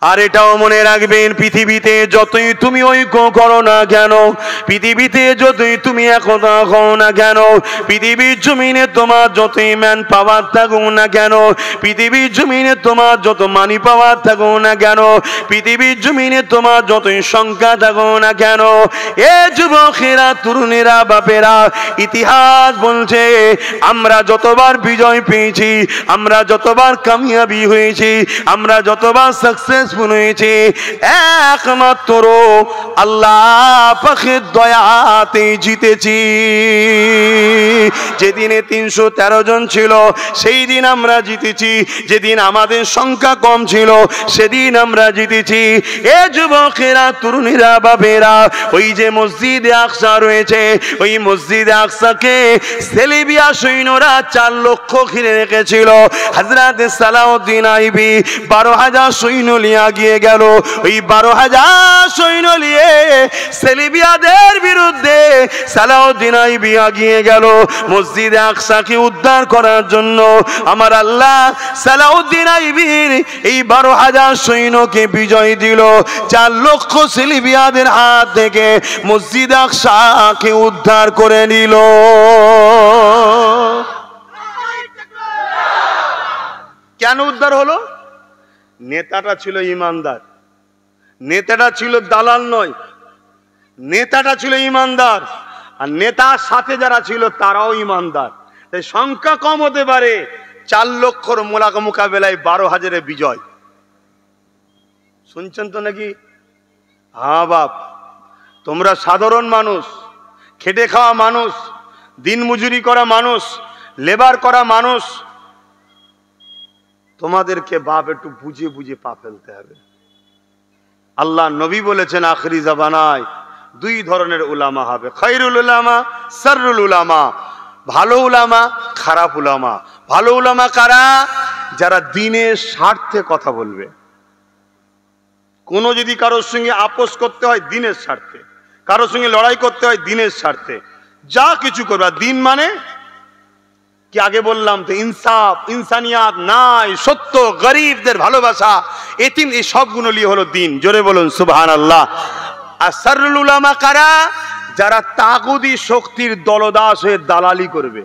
আর এটাও মনে রাখবেন, পৃথিবীতে যতই তুমি ঐক্য করো না কেন, পৃথিবীতে যতই তুমি একতা করো না কেন, পৃথিবীর জমিনে তোমার যতই ম্যান পাওয়ার থাকুক না কেন, পৃথিবীর জমিনে তোমার যত মানি পাওয়ার থাকুক না কেন, পৃথিবীর জমিনে তোমার যতই সংখ্যা থাকুক না কেন, এ যুবকেরা, তরুণেরা, বাপেরা, ইতিহাস বলছে আমরা যতবার বিজয় পেয়েছি, আমরা যতবার কামিয়াবি হয়েছি, আমরা যতবার সাকসেস হয়েছে, একমাত্র আল্লাহ পাকের দয়াতে জিতেছি। যেদিনে 313 জন ছিল সেই দিন আমরা জিতেছি, যেদিন আমাদের সংখ্যা কম ছিল সেদিন আমরা জিতেছি। এ যুবকেরা, তরুণীরা, বাবেরা, ওই যে মসজিদে আকসা রয়েছে, ওই মসজিদে আকসাকে সেলিবিয়া সৈন্যরা 4 লক্ষ ঘিরে রেখেছিল। হযরত সালাউদ্দিন আইবি 12,000 সৈন্য নিয়ে গিয়ে গেল। ওই 12,000 সৈন্য নিয়ে সেলিবিয়াদের বিরুদ্ধে সালাউদ্দিন আইবি গিয়ে গেল মসজিদে আকসাকে উদ্ধার করার জন্য। আমার আল্লাহ সালাউদ্দিন আইবির এই 12,000 সৈন্যকে বিজয় দিল, 4 লক্ষ সেলিবিয়াদের হাত থেকে মসজিদ আকসাকে উদ্ধার করে নিল। কেন উদ্ধার হলো? নেতাটা ছিল ইমানদার, নেতাটা ছিল দালাল নয়, নেতাটা ছিল ইমানদার, আর নেতার সাথে যারা ছিল তারাও ইমানদার। তাই সংখ্যা কম হতে পারে, 4 লক্ষর মোকাবেলায় 12,000-এর বিজয়। শুনছেন তো নাকি? হ্যাঁ বাপ, তোমরা সাধারণ মানুষ, খেটে খাওয়া মানুষ, দিন মজুরি করা মানুষ, লেবার করা মানুষ, তোমাদেরকে বাপ একটু বুঝে বুঝে পা ফেলতে হবে। আল্লাহ নবী বলেছেন আখরি জামানায় 2 ধরনের উলামা হবে, খায়রুল উলামা, শাররুল উলামা। ভালো উলামা, খারাপ উলামা। ভালো উলামা কারা? যারা দ্বীনের স্বার্থে কথা বলবে। কোনো যদি কারোর সঙ্গে আপোষ করতে হয় দ্বীনের স্বার্থে, কারোর সঙ্গে লড়াই করতে হয় দ্বীনের স্বার্থে, যা কিছু করবে। দ্বীন মানে কি? আগে বললাম তো, ইনসাফ, ইনসানিয়াত, ন্যায়, সত্য, গরিবদের ভালোবাসা, এতিম, এই সবগুলো নিয়ে হলো দ্বীন। জোরে বলুন সুবহানাল্লাহ। আর শাররুল উলামা কারা? যারা তাগুতি শক্তির দলদাস হয়ে দালালি করবে।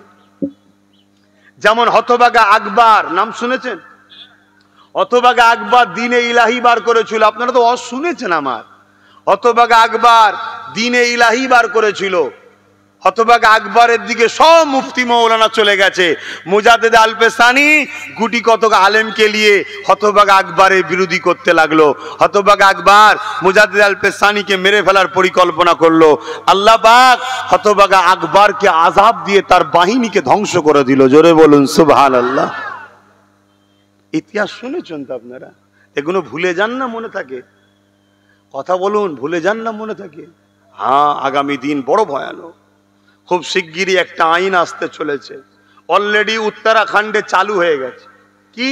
যেমন হতভাগা আকবর, নাম শুনেছেন? হতভাগা আকবর দ্বীনে ইলাহি বার করেছিল, আপনারা তো শুনেছেন। আমার হতভাগা আকবর দ্বীনে ইলাহি বার করেছিল। হতভাগা আকবরের দিকে সব মুফতি মৌলানা চলে গেছে। মুজাদ্দিদ আল-পেসানি গুটি কতক আলেমকে নিয়ে হতভাগা আকবরের বিরোধী করতে লাগলো। হতভাগা আকবর মুজাদ্দিদ আল-পেসানিকে মেরে ফেলার পরিকল্পনা করলো। আল্লাহ পাক হতভাগা আকবরকে আযাব দিয়ে তার বাহিনীকে ধ্বংস করে দিল। জোরে বলুন সুবহানাল্লাহ। ইতিহাস শুনেছেন তো আপনারা? এগুলো ভুলে যান না, মনে থাকে? কথা বলুন, ভুলে যান না, মনে থাকে? হ্যাঁ, আগামী দিন বড় ভয়ানক। খুব শিগগিরই একটা আইন আসতে চলেছে, অলরেডি উত্তরাখণ্ডে চালু হয়ে গেছে। কি?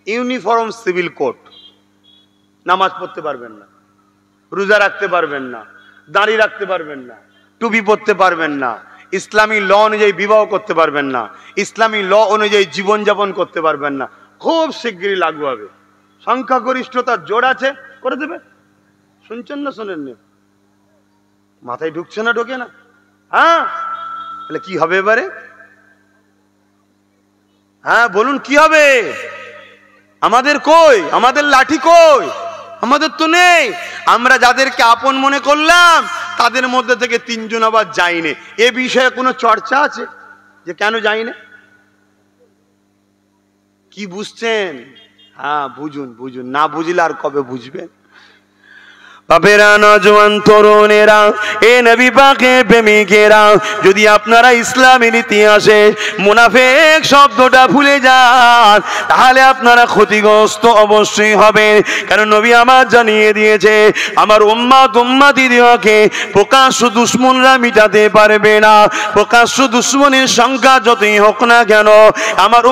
Uniform civil code. নামাজ পড়তে পারবেন না, রোজা রাখতে পারবেন না, দাড়ি রাখতে পারবেন না, টুপি পরতে পারবেন না, ইসলামী ল অনুযায়ী বিবাহ করতে পারবেন না, ইসলামী ল অনুযায়ী জীবনযাপন করতে পারবেন না। খুব শিগগিরই লাগু হবে। সংখ্যাগরিষ্ঠতার জোর আছে, করে দেবে। শুনছেন না শোনেন না? মাথায় ঢুকছে না, ঢোকে না? হ্যাঁ, তাহলে কি হবে এবারে? হ্যাঁ বলুন, কি হবে? আমাদের কই? আমাদের লাঠি কই? আমাদের তো নেই। আমরা যাদেরকে আপন মনে করলাম তাদের মধ্যে থেকে 3 জন আবার যায়নি। এ বিষয়ে কোনো চর্চা আছে যে কেন যায়নি? কি বুঝছেন? হ্যাঁ বুঝুন, বুঝুন। না বুঝলে আর কবে বুঝবেন? বাপেরা, নওজোয়ান তরুণেরা, এ নবী পাকের প্রেমিকেরা, যদি আপনারা ইসলামের ইতিহাসে মুনাফিক শব্দটা ভুলে যান তাহলে আপনারা ক্ষতিগ্রস্ত অবশ্যই হবেন। কারণ নবী আমার জানিয়ে দিয়েছে, আমার উম্মতিদেরকে প্রকাশ্য দুশমনরা মিটাতে পারবে না। প্রকাশ্য দুশমনের সংখ্যা যতই হোক না কেন, আমার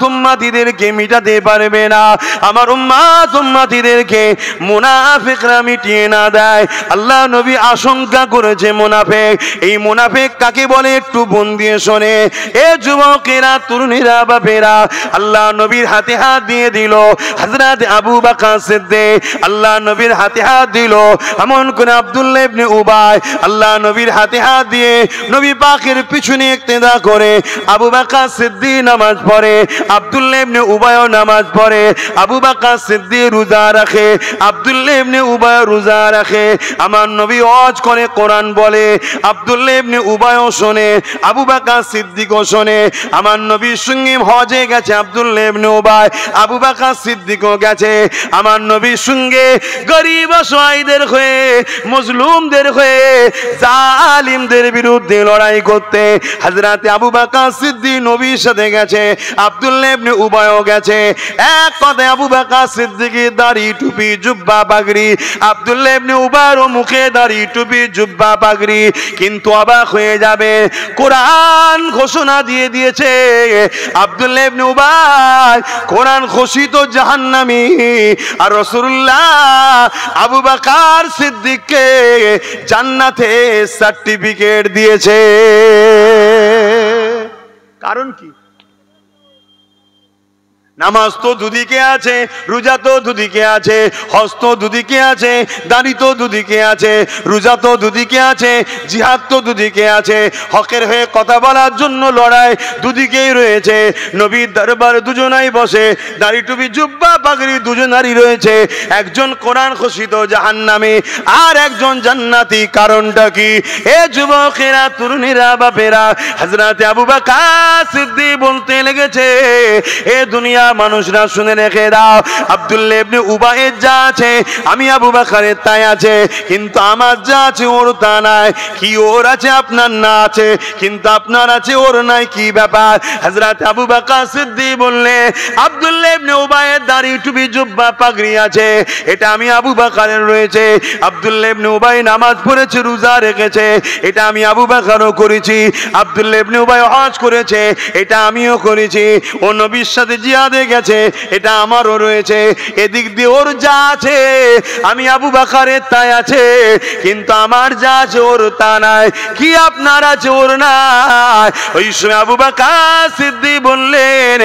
উম্মতিদেরকে মিটাতে পারবে না। আমার উম্মতিদেরকে মুনাফিকরা মিটিয়ে না দেয়। আল্লাহ নবী আশঙ্কা করেছে মুনাফিক। এই মুনাফিক কাকে বলে একটু মন দিয়ে শোনে। এ যুবকেরা, তরুণীরা, বাপেরা, আল্লাহ নবীর হাতে হাত দিয়ে দিল হযরত আবু বকর সিদ্দিক, আল্লাহ নবীর হাতে হাত দিল এমন করে আব্দুল্লাহ ইবনে উবাই, আল্লাহ নবীর হাতে হাত দিয়ে নবী পাকের পিছনে ইক্তেদা করে আবু বকর সিদ্দিক নামাজ পড়ে, আব্দুল্লাহ ইবনে উবাইও নামাজ পড়ে। আবু বকর সিদ্দিক রোজা রাখে, আব্দুল্লাহ ইবনে উবাই রোজা রাখে। আমার নবী ওয়াজ করে, কোরআন বলে, আব্দুল্লাহ ইবনে উবাইও শোনে, আবু বকর সিদ্দিকও শোনে। আমার নবীর সঙ্গে হজে গেছে আব্দুল্লাহ ইবনে উবাই, আবু বকর সিদ্দিকও গেছে। আমার নবীর সঙ্গে গরিব অসহায়দের হয়ে, মজলুমদের হয়ে, জালিমদের বিরুদ্ধে লড়াই করতে হযরত আবু বকর সিদ্দিক নবীর সাথে গেছে, আব্দুল্লাহ ইবনে উবাইও গেছে। এক কথায় আবু বকর সিদ্দিকের দাড়ি, টুপি, জুব্বা, পাগড়ি, আব্দুল্লাহ ইবনে উবাইয়ের মুখে দাড়ি, টুপি, জুব্বা, পাগড়ি। কিন্তু অবাক হয়ে যাবে, কোরআন ঘোষণা দিয়ে দিয়েছে আব্দুল্লাহ ইবনে উবাই কোরআন ঘোষিত জাহান্নামী, আর রাসূলুল্লাহ আবু বকর সিদ্দিককে জান্নাতে সার্টিফিকেট দিয়েছে। কারণ কি? নামাজ তো দুদিকে আছে, রোজা তো দুদিকে আছে, হজ তো দুদিকে আছে, দাড়ি তো দুদিকে আছে, রোজা তো দুদিকে আছে, জিহাদ তো দুদিকে আছে, হকের হয়ে কথা বলার জন্য লড়াই দুদিকেই রয়েছে। নবীর দরবারে দুজনাই বসে, দাড়ি, টুপি, জুব্বা, পাগড়ি দুজনারই রয়েছে। একজন কোরআন ঘোষিত জাহান্নামী আর একজন জান্নাতি। কারণটা কি? এ যুবকেরা, তরুণীরা, বাপেরা, হযরত আবু বকর সিদ্দিক বলতে লেগেছে, এ দুনিয়া মানুষরা শুনে রেখে দাও, আব্দুল্লাহ ইবনে উবাইয়ের যা আছে আমি আবু বকরের তাই আছে, কিন্তু আমার যা আছে ওর তা নাই। কি ওর আছে আপনার না আছে, কিন্তু আপনার আছে ওর নাই, কি ব্যাপার? হযরত আবু বকর সিদ্দিক বললেন, আব্দুল্লাহ ইবনে উবাইয়ের দাড়ি, টুপি, জুব্বা, পাগড়ি আছে, এটা আমি আবু বকরের রয়েছে। আব্দুল্লাহ ইবনে উবাই নামাজ পড়েছে, রোজা রেখেছে, এটা আমি আবু বকরও করেছি। আব্দুল্লাহ ইবনে উবাই হজ করেছে, এটা আমিও করেছি। ও নবীর সাথে জিহাদে গেছে, এটা আমারও রয়েছে। এদিক দিয়ে ওর যা আছে আমি আবু বকরের তাই আছে, কিন্তু আমার যা আছে ওর তা নাই। কি আপনার আছে ওর নাই? ওই সময় আবু বকর সিদ্দিক বললেন,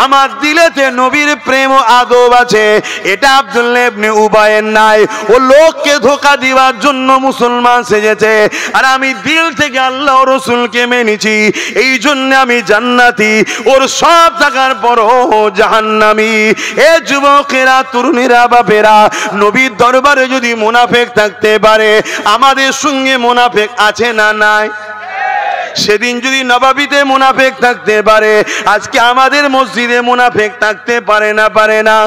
আমার দিলেতে নবীর প্রেম ও আদব আছে, এটা আব্দুল্লাহ ইবনে উবাইয়ের নাই। ও লোককে ধোঁকা দেওয়ার জন্য মুসলমান সেজেছে, আর আমি দিল থেকে আল্লাহ ও রাসূলকে মেনেছি, এই জন্য আমি জান্নাতি। ওর সব থাকার পরও জাহান্নামী। এ যুবকেরা, তরুণীরা, বাপেরা, নবীর দরবারে যদি মুনাফিক থাকতে পারে, আমাদের সঙ্গে মুনাফিক আছে না নাই? সেদিন যদি নবাবিতে মুনাফিক থাকতে পারে, আজকে আমাদের মসজিদে মুনাফিক থাকতে পারে না? পারে না।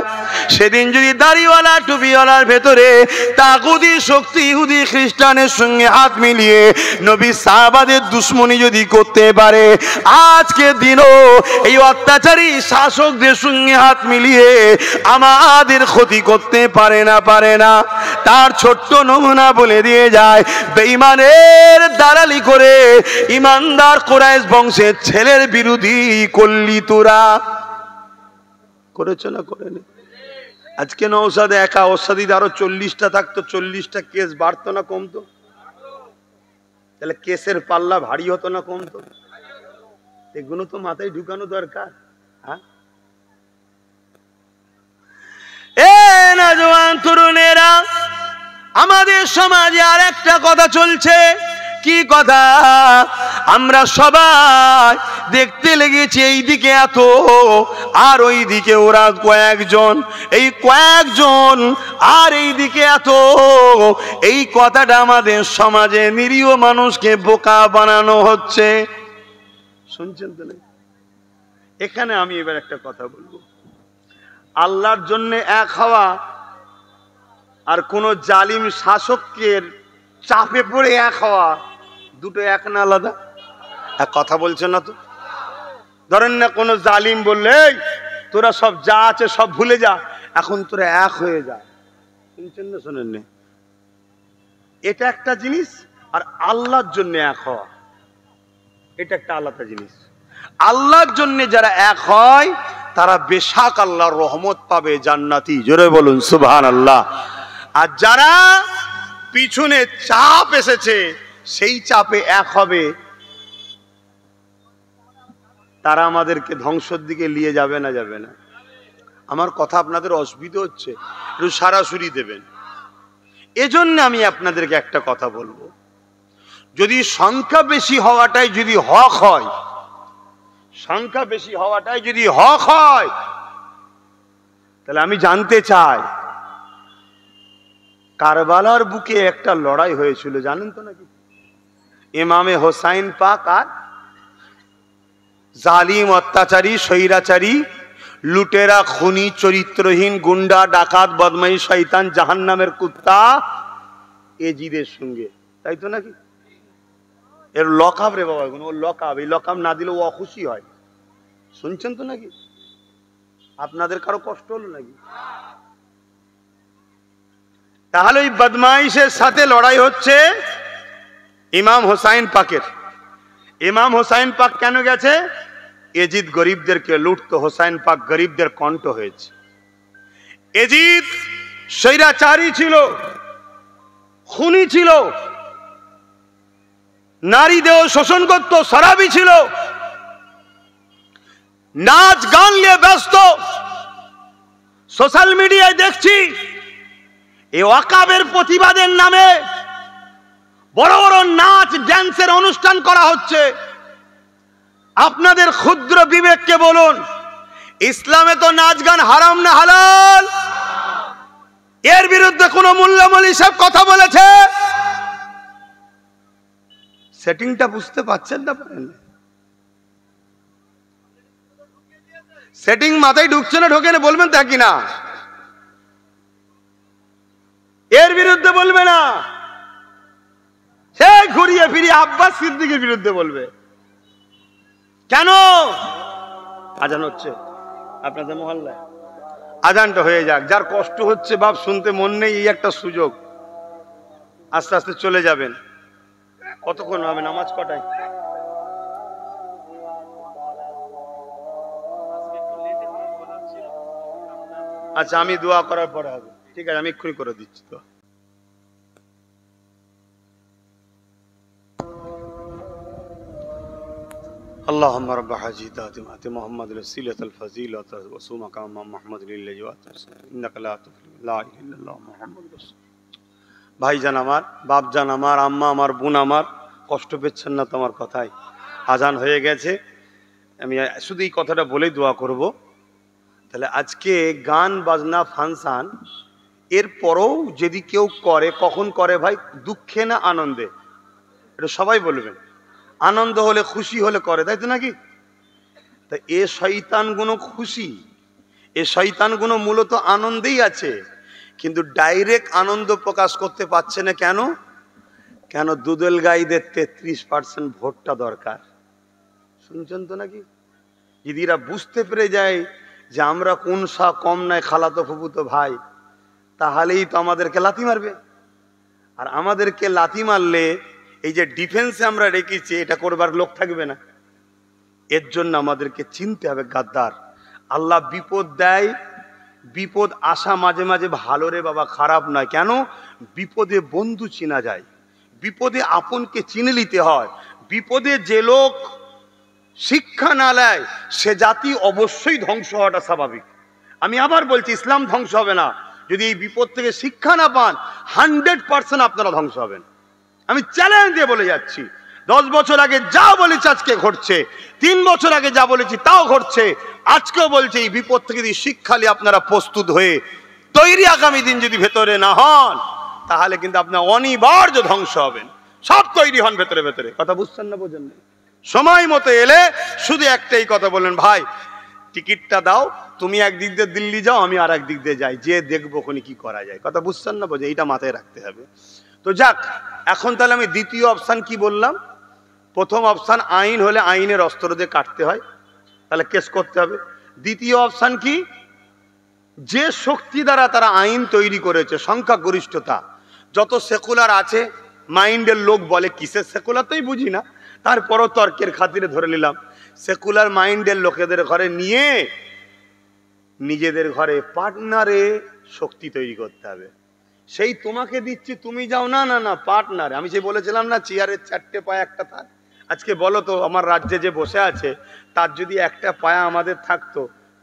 সেদিন যদি দাড়িওয়ালা, টুপিওয়ালার ভেতরে তাগুতি শক্তি ইহুদি খ্রিস্টানের সঙ্গে হাত মিলিয়ে নবী সাহাবাদের দুশ্মনী যদি করতে পারে, আজকে দিনও এই অত্যাচারী শাসকদের সঙ্গে হাত মিলিয়ে আমাদের ক্ষতি করতে পারে না? পারে না। তার ছোট্ট নমুনা বলে দিয়ে যায়, বেঈমানের দালালি করে ইমানদার কুরাইশ বংশের ছেলের বিরোধী করলি তোরা। করেছো না করেনি? আজকে নওশাদ একা, ওর সাথে আরো 40টা থাকতো, 40টা কেস বাড়তো না কমতো? তাহলে কেসের পাল্লা ভারী হতো না কমতো? এগুলো তো মাথায় ঢুকানো দরকার। হ্যাঁ, এ নওজোয়ান তরুণেরা, আমাদের সমাজে আর একটা কথা চলছে। কি কথা? আমরা সবাই দেখতে লেগেছি এইদিকে এত আর ওই দিকে ওরা কয়েকজন, এই কয়েকজন আর এই দিকে এত। এই কথাটা আমাদের সমাজে নিরীহ মানুষকে বোকা বানানো হচ্ছে। শুনছেন তো? এখানে আমি এবার একটা কথা বলবো। আল্লাহর জন্য এক হওয়া আর কোন জালিম শাসকের চাপে পড়ে এক হওয়া, দুটো এক না আলাদা? এক কথা বলছেন না তো? ধরেন না কোন জালিম বললে, তোরা সব যা আছে সব ভুলে যা, এখন তোরা এক হয়ে যা। শুনছেন না? শোনেন না? এটা একটা জিনিস, আর আল্লাহর জন্য এক হওয়া এটা একটা আলাদা জিনিস। আল্লাহর জন্য যারা এক হয় তারা বেশাক আল্লাহর রহমত পাবে, জান্নাতি। জোরে বলুন সুবহানাল্লাহ। আর যারা পিছনে চাপ এসেছে, সেই চাপে এক হবে, তারা আমাদেরকে ধ্বংসের দিকে নিয়ে যাবে না যাবে না? আমার কথা আপনাদের অসুবিধা হচ্ছে? একটু সরাসরি দেবেন। এজন্য আমি আপনাদেরকে একটা কথা বলবো, যদি সংখ্যা বেশি হওয়াটাই যদি হক হয়, সংখ্যা বেশি হওয়াটাই যদি হক হয়, তাহলে আমি জানতে চাই কারবালার বুকে একটা লড়াই হয়েছিল, জানেন তো নাকি? ইমামে হোসাইন পাক আর জালিম অত্যাচারী স্বৈরাচারী লুটেরা খুনি চরিত্রহীন গুন্ডা ডাকাত বদমাই শয়তান জাহান্নামের কুত্তা এজিদের সঙ্গে, তাই তো নাকি? এর লকআপ রে বাবা, ওর লকআপ, এই লকআপ না দিলে ও অখুশি হয়। শুনছেন তো নাকি? আপনাদের কারো কষ্ট হলো নাকি? তাহলে ওই বদমাইশের সাথে লড়াই হচ্ছে ইমাম হোসাইন পাকের। ইমাম হোসাইন পাক কেন গেছে? এজিদ গরিবদেরকে লুটতো, হোসাইন পাক গরিবদের কণ্ঠ হয়েছে। এজিদ স্বৈরাচারী ছিল, খুনি ছিল, নারীদেহ শোষণ করত, শরাবী ছিল, নাচ গান নিয়ে ব্যস্ত। সোশ্যাল মিডিয়ায় দেখছি এই ওয়াকাবের প্রতিবাদের নামে বড় বড় নাচ ড্যান্সের অনুষ্ঠান করা হচ্ছে। আপনাদের ক্ষুদ্র বিবেককে বলুন, ইসলামে তো নাচ গান হারাম না হালাল? এর বিরুদ্ধে কোন মোল্লা-মৌলভী সাহেব কথা বলেছে? সেটিংটা বুঝতে পারছেন না? পারেন? সেটিং মাথায় ঢুকছে না, ঢোকে না? বলবেন তা কিনা? এর বিরুদ্ধে বলবে না, সে ঘুরিয়ে ফিরিয়ে আব্বাস সিদ্দিকীর বিরুদ্ধে বলবে। কেন? আজান হচ্ছে আপনাদের মহল্লায়, আজানটা হয়ে যাক। যার কষ্ট হচ্ছে বাপ শুনতে মন নেই, এই একটা সুযোগ, আস্তে আস্তে চলে যাবেন। কতক্ষণ হবে? নামাজ কটায়? আচ্ছা, আমি দোয়া করার পরে হবে, ঠিক আছে? আমি এক্ষুনি করে দিচ্ছি। তো اللهم رب هذه الدعوة محمد الوسيلة الفضيلة وصوم مقام محمد لله إنك لا تفلح لا إله إلا الله محمد رسول। ভাইজান আমার, বাপজান আমার, আম্মা আমার, বোন আমার, কষ্ট পেচ্ছেন না তোমার কথায়? আজান হয়ে গেছে, আমি শুধু এই কথাটা বলেই দোয়া করব। তাহলে আজকে গান বাজনা ফাংশন এরপরও যদি কেউ করে, কখন করে ভাই? দুঃখে না আনন্দে? এটা সবাই বলবেন। আনন্দ হলে খুশি হলে করে, তাই তো নাকি? তা এ শয়তানগুলো খুশি, এ শয়তানগুলো মূলত আনন্দেই আছে, কিন্তু ডাইরেক্ট আনন্দ প্রকাশ করতে পারছে না। কেন? কেন? দুদল গাইদের 33% ভোটটা দরকার। শুনছেন তো নাকি? যদি এরা বুঝতে পেরে যায় যে আমরা কোন সা কম নাই, খালাতো ফুফুতো ভাই, তাহলেই তো আমাদেরকে লাথি মারবে। আর আমাদেরকে লাথি মারলে এই যে ডিফেন্সে আমরা রেখেছি, এটা করবার লোক থাকবে না। এর জন্য আমাদেরকে চিনতে হবে গাদ্দার। আল্লাহ বিপদ দেয়, বিপদ আসা মাঝে মাঝে ভালো রে বাবা, খারাপ নয়। কেন? বিপদে বন্ধু চিনা যায়, বিপদে আপনকে চিনে নিতে হয়। বিপদে যে লোক শিক্ষা না নেয় সে জাতি অবশ্যই ধ্বংস হওয়াটা স্বাভাবিক। আমি আবার বলছি, ইসলাম ধ্বংস হবে না যদি এই বিপদ থেকে শিক্ষা না পান। 100% আপনারা ধ্বংস হবেন। আমি চ্যালেঞ্জ দিয়ে বলে যাচ্ছি, 10 বছর আগে যা বলেছি আজকে ঘটছে, 3 বছর আগে যা বলেছি তাও ঘটছে, আজকেও বলছে। এই বিপদ থেকে যদি শিক্ষা নিয়ে আপনারা প্রস্তুত হয়ে তৈরি আগামী দিন যদি ভেতরে না হন, তাহলে কিন্তু আপনার অনিবার্য ধ্বংস হবেন। সব তৈরি হন ভেতরে ভেতরে। কথা বুঝছেন না? বোঝেন না? সময় মতো এলে শুধু একটাই কথা বলেন, ভাই টিকিটটা দাও, তুমি একদিক দিয়ে দিল্লি যাও, আমি আর একদিক দিয়ে যাই, যে দেখবো ওখানে কি করা যায়। কথা বুঝছেন না? বোঝে, এইটা মাথায় রাখতে হবে। তো যাক, এখন তাহলে আমি দ্বিতীয় অপশান কি বললাম? প্রথম অপশান আইন হলে আইনের অস্ত্র দিয়ে কাটতে হয়, তাহলে কেস করতে হবে। দ্বিতীয় অপশান কি? যে শক্তি দ্বারা তারা আইন তৈরি করেছে, সংখ্যাগরিষ্ঠতা, যত সেকুলার আছে মাইন্ডের লোক বলে, কিসের সেকুলার তোই বুঝি না, তারপরও তর্কের খাতিরে ধরে নিলাম, সেকুলার মাইন্ডের লোকেদের ঘরে নিয়ে নিজেদের ঘরে পার্টনারে শক্তি তৈরি করতে হবে। সেই তোমাকে দিচ্ছি তুমি যাও, না না না পার্টনার। আমি যে বলেছিলাম না চেয়ারের 4টে পায়ে একটা থাক, আজকে বলো তো আমার রাজ্যে যে বসে আছে তার যদি একটা পায়া আমাদের থাকতো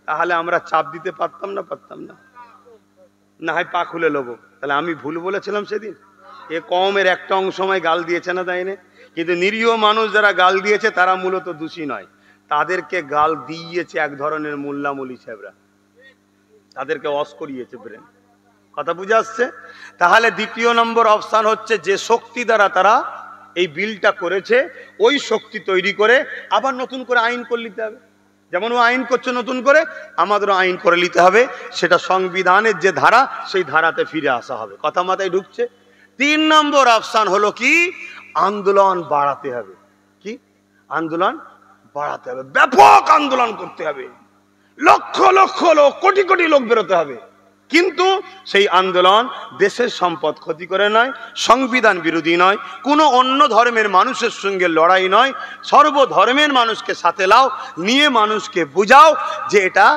তাহলে আমরা চাপ দিতে পারতাম না? পারতাম না? না হয় পা খুলে নেবো। তাহলে আমি ভুল বলেছিলাম সেদিন? এ কমের একটা অংশ আমায় গাল দিয়েছে না, তাই না? কিন্তু নিরীহ মানুষ যারা গাল দিয়েছে তারা মূলত দোষী নয়, তাদেরকে গাল দিয়েছে এক ধরনের মোল্লা মৌলী সাহেবরা, তাদেরকে ওয়াশ করিয়েছে ব্রেন। কথা বুঝে আসছে? তাহলে দ্বিতীয় নম্বর অপশান হচ্ছে যে শক্তি দ্বারা তারা এই বিলটা করেছে ওই শক্তি তৈরি করে আবার নতুন করে আইন করে নিতে হবে। যেমন ও আইন করছে নতুন করে, আমাদেরও আইন করে নিতে হবে, সেটা সংবিধানের যে ধারা সেই ধারাতে ফিরে আসা হবে। কথা মাথায় ঢুকছে? 3 নম্বর অপশান হলো কি, আন্দোলন বাড়াতে হবে। কি আন্দোলন বাড়াতে হবে? ব্যাপক আন্দোলন করতে হবে, লক্ষ লক্ষ লোক, কোটি কোটি লোক বেরোতে হবে। কিন্তু সেই আন্দোলন দেশের সম্পদ ক্ষতি করে নয়, সংবিধান বিরোধী নয়, কোনো অন্য ধর্মের মানুষের সঙ্গে লড়াই নয়, সর্বধর্মের মানুষকে সাথে লাও, নিয়ে মানুষকে বুঝাও যে এটা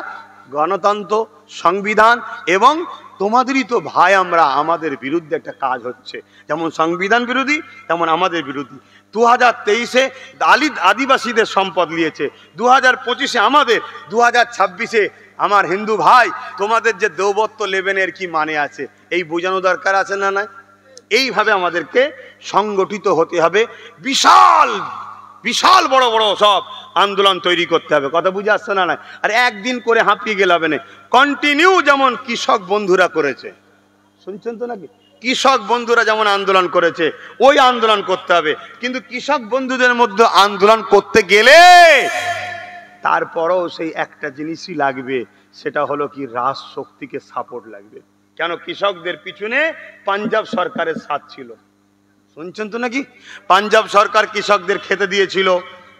গণতন্ত্র, সংবিধান এবং তোমাদেরই তো ভাই আমরা, আমাদের বিরুদ্ধে একটা কাজ হচ্ছে। যেমন সংবিধান বিরোধী তেমন আমাদের বিরোধী। 2023-এ আদিবাসীদের সম্পদ নিয়েছে, 2025-এ আমাদের, 2026-এ আমার হিন্দু ভাই তোমাদের যে দেবত্ব লেবেনের কি মানে আছে, এই বোঝানো দরকার আছে না? নাই? এইভাবে আমাদেরকে সংগঠিত হতে হবে, বিশাল বিশাল বড় বড় সব আন্দোলন তৈরি করতে হবে। কথা বুঝে আসছে না? নাই? আর একদিন করে হাঁপিয়ে গেলে হবে না, কন্টিনিউ যেমন কৃষক বন্ধুরা করেছে, শুনছেন তো নাকি? কৃষক বন্ধুরা যেমন আন্দোলন করেছে ওই আন্দোলন করতে হবে। কিন্তু কৃষক বন্ধুদের মধ্যে আন্দোলন করতে গেলে তারপরও সেই একটা জিনিসই লাগবে, সেটা হলো কি রাজ শক্তিকে সাপোর্ট লাগবে। কেন? কৃষকদের পিছনে পাঞ্জাব সরকারের সাথ ছিল, শুনছেন তো নাকি? পাঞ্জাব সরকার কৃষকদের খেতে দিয়েছিল,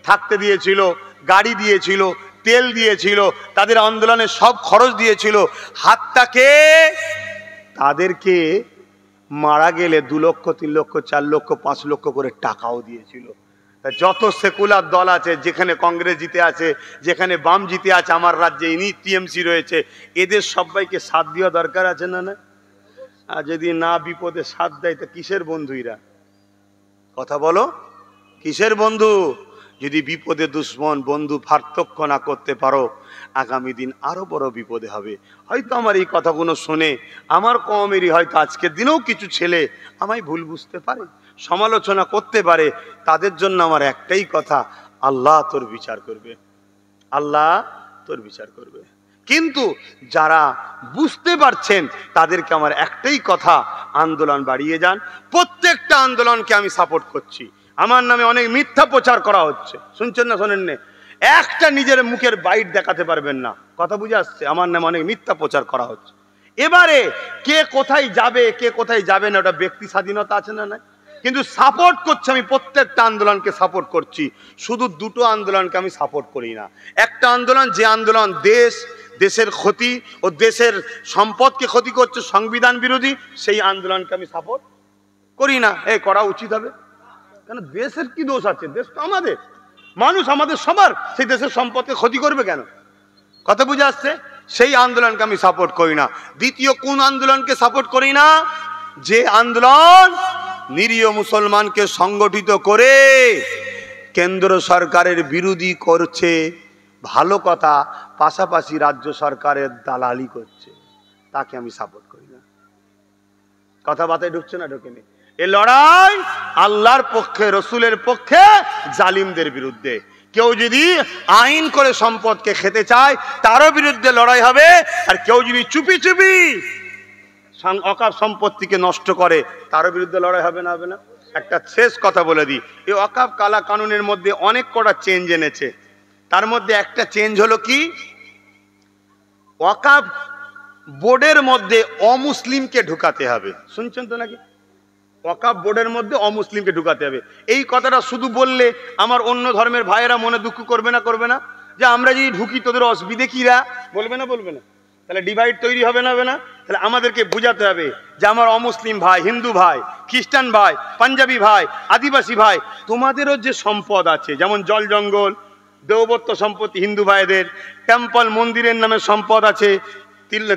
থাকতে দিয়েছিল, গাড়ি দিয়েছিল, তেল দিয়েছিল, তাদের আন্দোলনের সব খরচ দিয়েছিল। হাতটাকে তাদেরকে মারা গেলে 2 লক্ষ, 3 লক্ষ, 4 লক্ষ, 5 লক্ষ করে টাকাও দিয়েছিল। যত সেকুলার দল আছে, যেখানে কংগ্রেস জিতে আছে, যেখানে বাম জিতে আছে, আমার রাজ্যে ইনি টিএমসি রয়েছে, এদের সবাইকে সাথ দেওয়া দরকার আছে না? না? আর যদি না বিপদে সাথ দেয় তো কিসের বন্ধু এরা? কথা বলো, কিসের বন্ধু? যদি বিপদে দুশ্মন বন্ধু পার্থক্য না করতে পারো, আগামী দিন আরো বড় বিপদে হবে। হয়তো আমার এই কথাগুলো শুনে আমার কমেরই হয়তো আজকের দিনেও কিছু ছেলে আমায় ভুল বুঝতে পারে, সমালোচনা করতে পারে। তাদের জন্য আমার একটাই কথা, আল্লাহ তোর বিচার করবে, আল্লাহ তোর বিচার করবে। কিন্তু যারা বুঝতে পারছেন তাদেরকে আমার একটাই কথা, আন্দোলন বাড়িয়ে যান। প্রত্যেকটা আন্দোলনকে আমি সাপোর্ট করছি। আমার নামে অনেক মিথ্যা প্রচার করা হচ্ছে, শুনছেন না শোনেন না? একটা নিজের মুখের বাইট দেখাতে পারবেন না। কথা বুঝে আসছে? আমার নামে অনেক মিথ্যা প্রচার করা হচ্ছে। এবারে কে কোথায় যাবে, কে কোথায় যাবে না, ওটা ব্যক্তি স্বাধীনতা আছে না? না, কিন্তু সাপোর্ট করছি আমি, প্রত্যেকটা আন্দোলনকে সাপোর্ট করছি। শুধু দুটো আন্দোলনকে আমি সাপোর্ট করি না। একটা আন্দোলন, যে আন্দোলন দেশের ক্ষতি ও দেশের সম্পদকে ক্ষতি করছে, সংবিধান বিরোধী, সেই আন্দোলনকে আমি সাপোর্ট করি না। করা উচিত হবে, কেন? দেশের কি দোষ আছে? দেশ তো আমাদের, মানুষ আমাদের সবার, সেই দেশের সম্পদকে ক্ষতি করবে কেন? কথা বুঝে আসছে? সেই আন্দোলনকে আমি সাপোর্ট করি না। দ্বিতীয় কোন আন্দোলনকে সাপোর্ট করি না? যে আন্দোলন নিরীহ মুসলমানকে সংগঠিত করে কেন্দ্র সরকারের বিরোধী করছে, ভালো কথা, পাশাপাশি রাজ্য সরকারের দালালি করছে, তাকে আমি সাপোর্ট করি না। কথাবার্তায় ঢুকছে না? ঢোকেনি? এ লড়াই আল্লাহর পক্ষে, রসুলের পক্ষে, জালিমদের বিরুদ্ধে। কেউ যদি আইন করে সম্পদকে খেতে চায় তারও বিরুদ্ধে লড়াই হবে, আর কেউ যদি চুপি চুপি অকাপ সম্পত্তিকে নষ্ট করে তারও বিরুদ্ধে লড়াই হবে না? হবে না? একটা শেষ কথা বলে দিই, এই অকাপ কালা কানুনের মধ্যে অনেক কটা চেঞ্জ এনেছে। তার মধ্যে একটা চেঞ্জ হলো কি, ওয়াকাফ বোর্ডের মধ্যে অমুসলিমকে ঢুকাতে হবে। শুনছেন তো নাকি? ওয়াকাফ বোর্ডের মধ্যে অমুসলিমকে ঢুকাতে হবে। এই কথাটা শুধু বললে আমার অন্য ধর্মের ভাইয়েরা মনে দুঃখ করবে না? করবে না? যে আমরা যদি ঢুকি তোদের অসুবিধে কিরা, বলবে না? বলবে না? তাহলে ডিভাইড তৈরি হবে না? হবে না? তাহলে আমাদেরকে বোঝাতে হবে যে আমার অমুসলিম ভাই, হিন্দু ভাই, খ্রিস্টান ভাই, পাঞ্জাবি ভাই, আদিবাসী ভাই, তোমাদেরও যে সম্পদ আছে, যেমন জল জঙ্গল, দেবত্ব সম্পত্তি হিন্দু ভাইদের, টেম্পল মন্দিরের নামে সম্পদ আছে,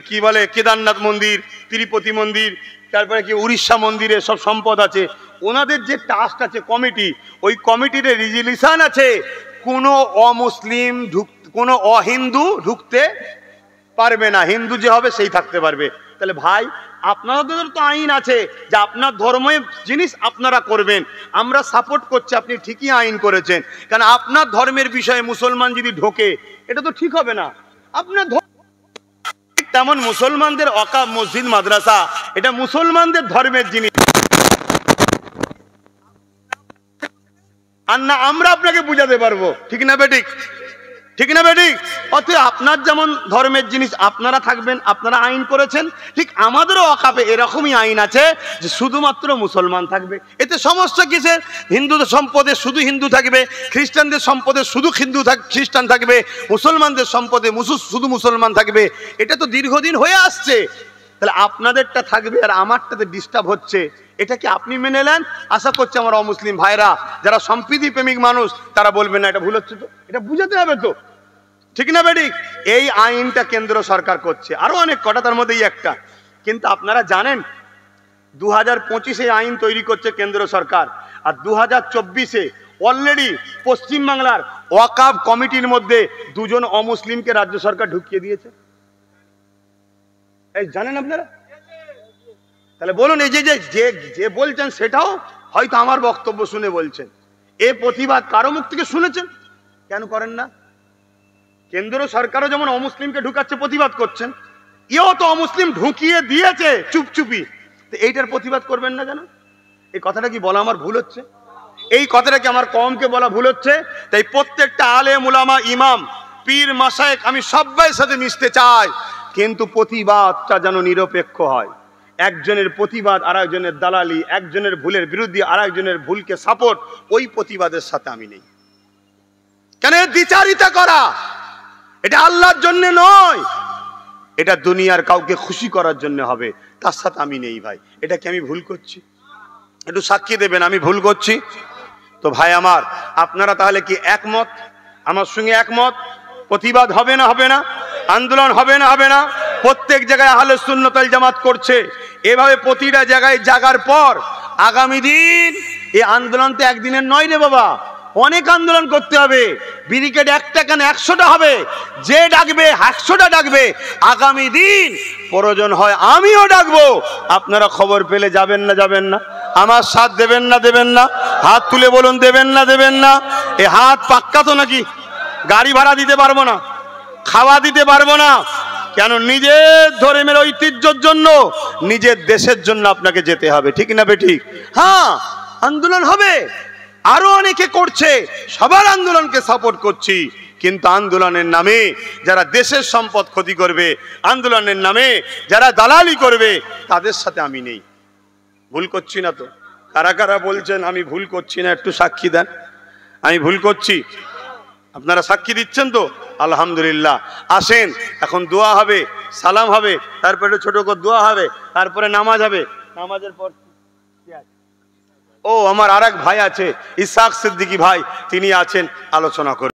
কি বলে কেদারনাথ মন্দির, তিরুপতি মন্দির, তারপরে কি উড়িষ্যা মন্দিরে সব সম্পদ আছে, ওনাদের যে ট্রাস্ট আছে কমিটি, ওই কমিটির রেজলিউশন আছে কোনো অমুসলিম কোনো অহিন্দু ঢুকতে পারবে না, হিন্দু যে হবে সেই থাকতে পারবে। তাহলে ভাই আপনাদের তো আইন আছে যে আপনার ধর্মের জিনিস আপনারা করবেন, আমরা সাপোর্ট করছি, আপনি ঠিকই আইন করেছেন, কারণ আপনার ধর্মের বিষয়ে মুসলমান যদি ঢোকে এটা তো ঠিক হবে না। আপনার তেমন মুসলমানদের ওয়াকাফ মসজিদ মাদ্রাসা এটা মুসলমানদের ধর্মের জিনিস, আর না আমরা আপনাকে বুঝাতে পারবো, ঠিক না বেঠিক? ঠিক না বেঠিক? অতএব আপনার যেমন ধর্মের জিনিস আপনারা থাকবেন, আপনারা আইন করেছেন, ঠিক আমাদেরও ওয়াকাফে এরকমই আইন আছে যে শুধুমাত্র মুসলমান থাকবে। এতে সমস্যা কিসের? হিন্দুদের সম্পদে শুধু হিন্দু থাকবে, খ্রিস্টানদের সম্পদে শুধু খ্রিস্টান থাকবে, মুসলমানদের সম্পদে শুধু মুসলমান থাকবে। এটা তো দীর্ঘদিন হয়ে আসছে। তাহলে আপনাদেরটা থাকবে আর আমারটাতে ডিস্টার্ব হচ্ছে, এটা কি আপনি মেনে নেন? আশা করছি আমার অমুসলিম ভাইরা যারা সম্প্রীতি প্রেমিক মানুষ তারা বলবেন না এটা ভুল হচ্ছে, তো এটা বুঝাতে হবে তো, ঠিক না বেঠিক? এই আইনটা কেন্দ্র সরকার করছে, আরো অনেক কটা, তার মধ্যেই একটা। কিন্তু আপনারা জানেন 2025-এ আইন তৈরি করছে কেন্দ্র সরকার, আর 2024-এ অলরেডি পশ্চিমবাংলার ওয়াকাফ কমিটির মধ্যে 2 জন অমুসলিমকে রাজ্য সরকার ঢুকিয়ে দিয়েছে। এই জানেন আপনারা? তাহলে বলুন, এই যে যে বলছেন সেটাও হয়তো আমার বক্তব্য শুনে বলছেন, এ প্রতিবাদ কারো মুখ থেকে শুনেছেন? কেন করেন না? কেন্দ্র সরকারও যেমন অমুসলিমকে ঢুকাচ্ছে প্রতিবাদ করছেন, এও তো অমুসলিম ঢুকিয়ে দিয়েছে চুপচুপি, তো এইটার প্রতিবাদ করবেন না কেন? এই কথাটা কি বলা আমার ভুল হচ্ছে? এই কথাটা কি আমার কমকে বলা ভুল হচ্ছে? তাই প্রত্যেকটা আলেম উলামা ইমাম পীর মাশায়েখ আমি সবাই সাথে মিশতে চাই, কিন্তু প্রতিবাদটা যেন নিরপেক্ষ হয়। একজনের প্রতিবাদ আর একজনের দালালি, একজনের ভুলের বিরুদ্ধে আর একজনের ভুলকে সাপোর্ট, ওই প্রতিবাদের সাথে আমি নেই। কেন? দ্বিচারিতা করা এটা আল্লাহর জন্য নয়, এটা দুনিয়ার কাউকে খুশি করার জন্য হবে, তার সাথে আমি নেই ভাই। এটা কি আমি ভুল করছি? একটু সাক্ষী দেবেন আমি ভুল করছি তো? ভাই আমার, আপনারা তাহলে কি একমত আমার সঙ্গে? একমত? প্রতিবাদ হবে না হবে না? আন্দোলন হবে না হবে না? প্রত্যেক জায়গায় আহলে সুন্নাত ওয়াল জামাত করছে, এভাবে প্রতিটা জায়গায় জাগার পর আগামী দিন এই আন্দোলন তো একদিনের নয় রে বাবা, অনেক আন্দোলন করতে হবে। ব্যারিকেড একটা কেন 100টা হবে, যে ডাকবে 100টা ডাকবে। আগামী দিন প্রয়োজন হয় আমিও ডাকবো, আপনারা খবর পেলে যাবেন না যাবেন না? আমার সাথ দেবেন না দেবেন না? হাত তুলে বলুন দেবেন না দেবেন না? এ হাত পাক্কা তো নাকি? গাড়ি ভাড়া দিতে পারবো না, খাওয়া দিতে পারবো না, কেন? নিজের ধর্মের ঐতিহ্যের জন্য, নিজের দেশের জন্য আপনাকে যেতে হবে, ঠিক না বেঠিক? হ্যাঁ, আন্দোলন হবে, আরো অনেকে করছে, সবার আন্দোলনকে সাপোর্ট করছি, কিন্তু আন্দোলনের নামে যারা দেশের সম্পদ ক্ষতি করবে, আন্দোলনের নামে যারা দালালি করবে, তাদের সাথে আমি নেই। ভুল করছি না তো? কারা কারা বলছেন আমি ভুল করছি না? একটু সাক্ষী দেন আমি ভুল করছি। আপনারা সাক্ষী দিচ্ছেন তো? আলহামদুলিল্লাহ। আসেন এখন দোয়া হবে, সালাম হবে, তারপরে ছোট করে দোয়া হবে, তারপরে নামাজ হবে। নামাজের পর ও আমার আরেক ভাই আছে ইসহাক সিদ্দিকী ভাই, তিনি আছেন, আলোচনা করবেন।